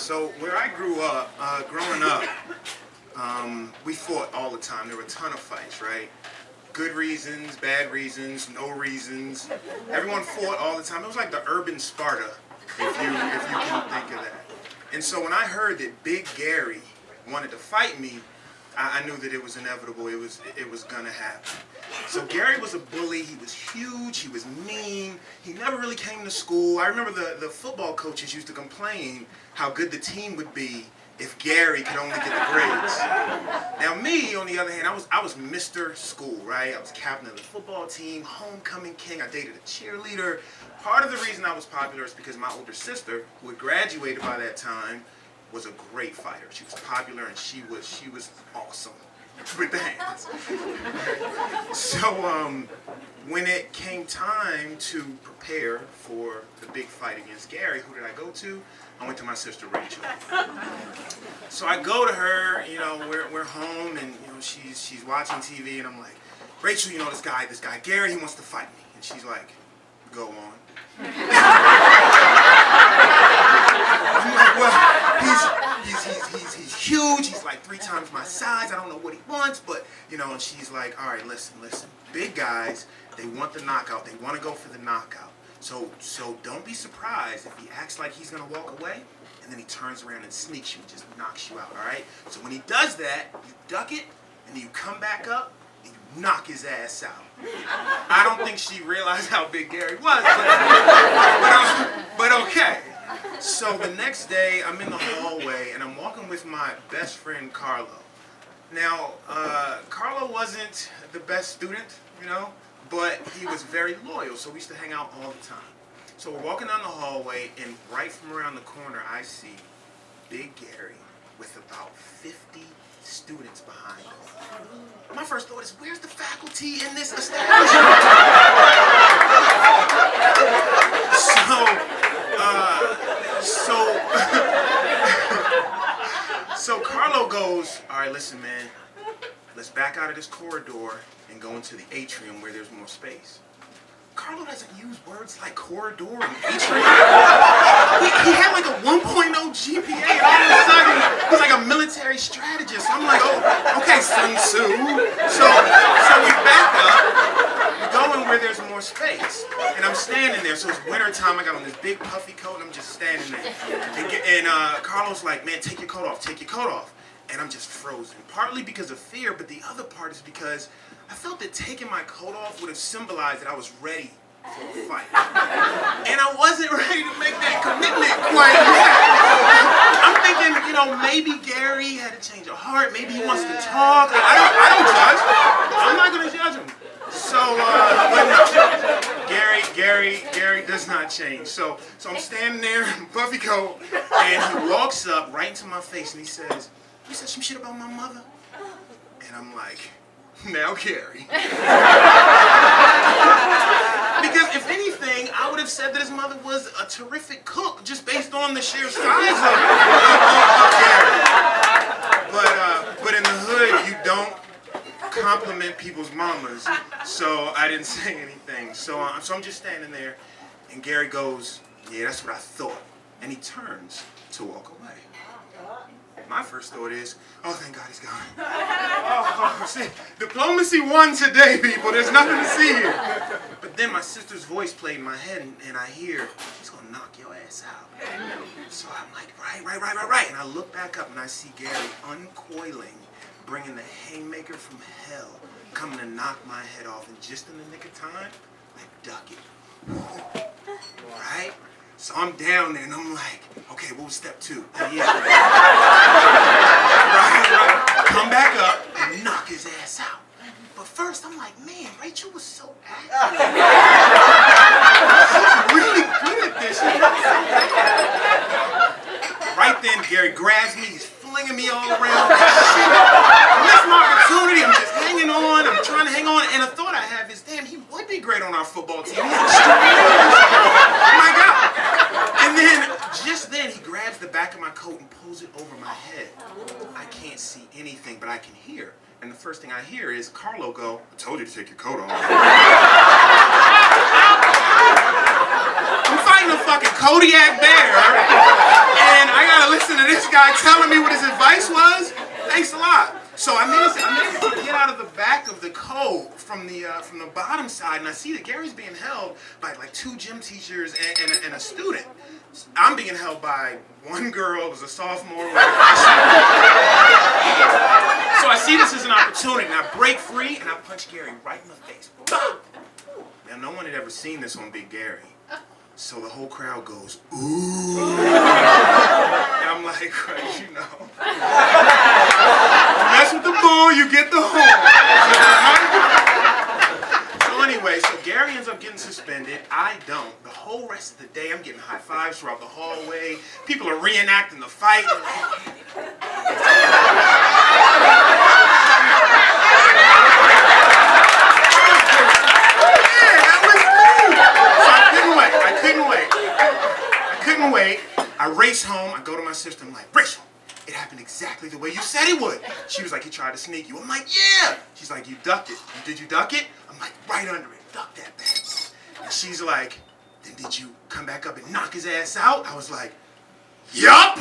So where I grew up, growing up, we fought all the time. There were a ton of fights, right? Good reasons, bad reasons, no reasons. Everyone fought all the time. It was like the urban Sparta, if you can think of that. And so when I heard that Big Gary wanted to fight me, I knew that it was inevitable. It was gonna happen. So Gary was a bully. He was huge. He was mean. He never really came to school. I remember the football coaches used to complain how good the team would be if Gary could only get the grades. Now me, on the other hand, I was Mr. School, right? I was captain of the football team, homecoming king. I dated a cheerleader. Part of the reason I was popular is because my older sister, who had graduated by that time, was a great fighter. She was popular and she was awesome with the hands. So when it came time to prepare for the big fight against Gary, who did I go to? I went to my sister Rachel. So I go to her, we're home and she's watching TV and I'm like, Rachel, this guy Gary, he wants to fight me. And she's like, go on. I'm like, well, he's huge, he's like 3 times my size, I don't know what he wants, but, and she's like, all right, listen, big guys, they want the knockout, they want to go for the knockout, so don't be surprised if he acts like he's going to walk away, and then he turns around and sneaks you and just knocks you out, all right? So when he does that, you duck it, and then you come back up, and you knock his ass out. I don't think she realized how big Gary was, but okay. So the next day, I'm in the hallway, and I'm walking with my best friend, Carlo. Now, Carlo wasn't the best student, but he was very loyal, so we used to hang out all the time. So we're walking down the hallway, and right from around the corner, I see Big Gary with about 50 students behind him. My first thought is, where's the faculty in this establishment? So Carlo goes, all right, listen, man, let's back out of this corridor and go into the atrium where there's more space. Carlo doesn't use words like corridor and atrium. He had like a 1.0 GPA, and all of a sudden he's like a military strategist. I'm like, oh, okay, Sun Tzu. So we back up, we go in where there's more space, and I'm standing there. So it's winter time. I got on this big puffy coat, and I'm just standing there. And Carlo's like, man, take your coat off. And I'm just frozen, partly because of fear, but the other part is because I felt that taking my coat off would have symbolized that I was ready for a fight. And I wasn't ready to make that commitment quite yet. I'm thinking, maybe Gary had a change of heart. Maybe he wants to talk. I don't judge. I'm not going to judge him. So, but no, Gary does not change. So I'm standing there in puffy coat, and he walks up right into my face, and he says, you said some shit about my mother? And I'm like, now Gary. Because if anything, I would have said that his mother was a terrific cook just based on the sheer size of Gary. But in the hood, you don't compliment people's mamas. So I didn't say anything. So I'm just standing there, and Gary goes, yeah, that's what I thought. And he turns to walk away. My first thought is, oh, thank God he's gone. Oh, see, diplomacy won today, people. There's nothing to see here. But then my sister's voice played in my head, and I hear, he's going to knock your ass out. So I'm like, right. And I look back up, and I see Gary uncoiling, bringing the haymaker from hell, coming to knock my head off. And just in the nick of time, I duck it. Right? So I'm down there and I'm like, okay, what was step 2? Yeah. Right. Come back up and knock his ass out. But first I'm like, man, Rachel was so active. She's really good at this. Right then, Gary grabs me, he's flinging me all around. I missed my opportunity, I'm just hanging on, I'm trying to hang on, and a thought I have is, damn, he would be great on our football team. He's oh my God. And then, just then, he grabs the back of my coat and pulls it over my head. I can't see anything, but I can hear. And the first thing I hear is Carlo go, I told you to take your coat off. I'm fighting a fucking Kodiak bear, and I gotta listen to guy telling me what his advice was. Thanks a lot. So I managed to get out of the back of the coat from the bottom side, and I see that Gary's being held by like 2 gym teachers and a student. I'm being held by one girl, it was a sophomore. So I see this as an opportunity, and I break free, and I punch Gary right in the face. Bah! Now, no one had ever seen this on Big Gary. So the whole crowd goes, ooh. And I'm like, well, you know. You mess with the bull, you get the horn. So anyway, so Gary ends up getting suspended. I don't. The whole rest of the day, I'm getting high fives throughout the hallway. People are reenacting the fight. I race home, I go to my sister, I'm like, Rachel, it happened exactly the way you said it would. She was like, he tried to sneak you. I'm like, yeah. She's like, you ducked it. Did you duck it? I'm like, right under it. Duck that bad. And she's like, then did you come back up and knock his ass out? I was like, yup.